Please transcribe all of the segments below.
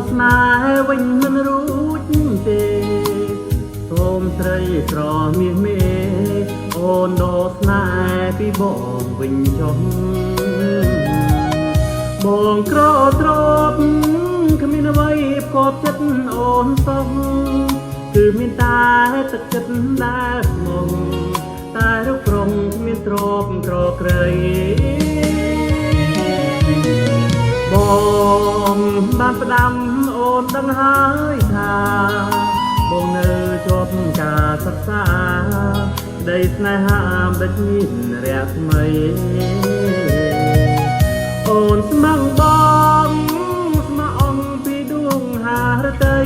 ស្នេហ៍វិញមិនរួចទេសូមស្រីស្រមាសមេអូនដោស្នេហ៍ពីបងវិញចុះបងក្រត្រប់គ្មានអ្វីផ្គប់ចិត្តអូនសោះគឺមានតែទឹកចិត្តដែលស្មងតែរូបក្រុងគ្មានទ្រពក្រក្រៃបងបានផ្ដាំអូនដឹងហើយថាបងនៅជាប់ការសិក្សាដីស្នេហាបិទមានរយៈថ្មីអូនស្មឹងបងស្មអងពីដួងហារតី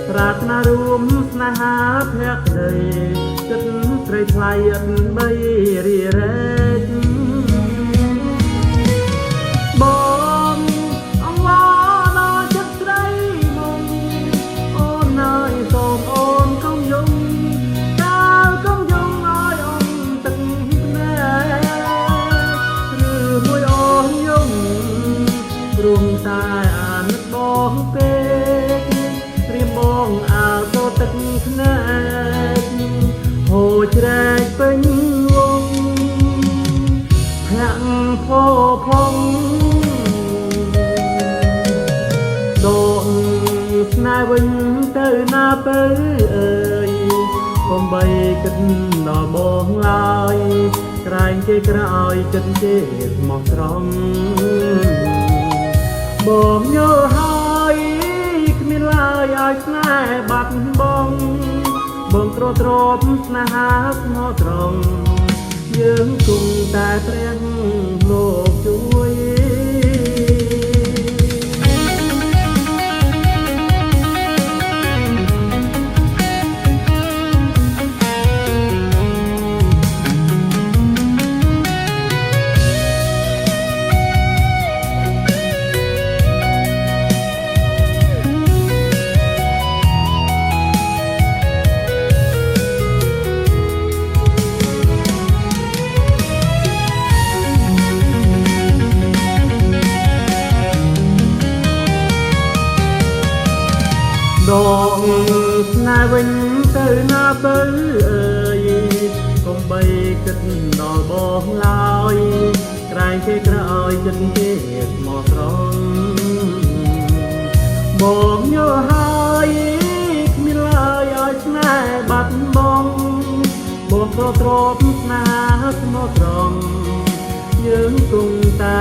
ប្រាថ្នារួមស្នេហាភក្តីចិត្តស្រីថ្លៃអត់បីរីរែកបងអង្វរដល់ចិត្តស្រីមកអូនហើយសូមអូនកុំយំកាលកុំយំឲ្យអូនទឹកភ្នែកឬមួយអូនយំព្រមតែអាណិតបងពេកត្រៀមបងអើតទឹកភ្នែកហូរជ្រែកពេញវងភាក់ផោផងដងស្នេហ៍វិញទៅណាទៅអើយកុំបីគិតដល់បងឡើយក្រែងគេក្រោយគិតគេស្មោះត្រង់បងយល់ហើយគ្មានឡើយឲ្យស្នេហ៍បាត់បង់បងក្រត្រប់ស្នេហាស្មោះត្រង់យើងគង់តែព្រះលោកជួយដងស្នេហ៍វិញទៅណាទៅអើយកុំបីគិតដល់បងឡើយក្រែងគេក្រោយចិត្តគេស្មោះត្រង់បងយល់ហើយគ្មានឡើយឲ្យស្នេហ៍បាត់បង់បងក៏ទ្រពស្នេហ៍ស្មោះត្រង់យើងគង់តែ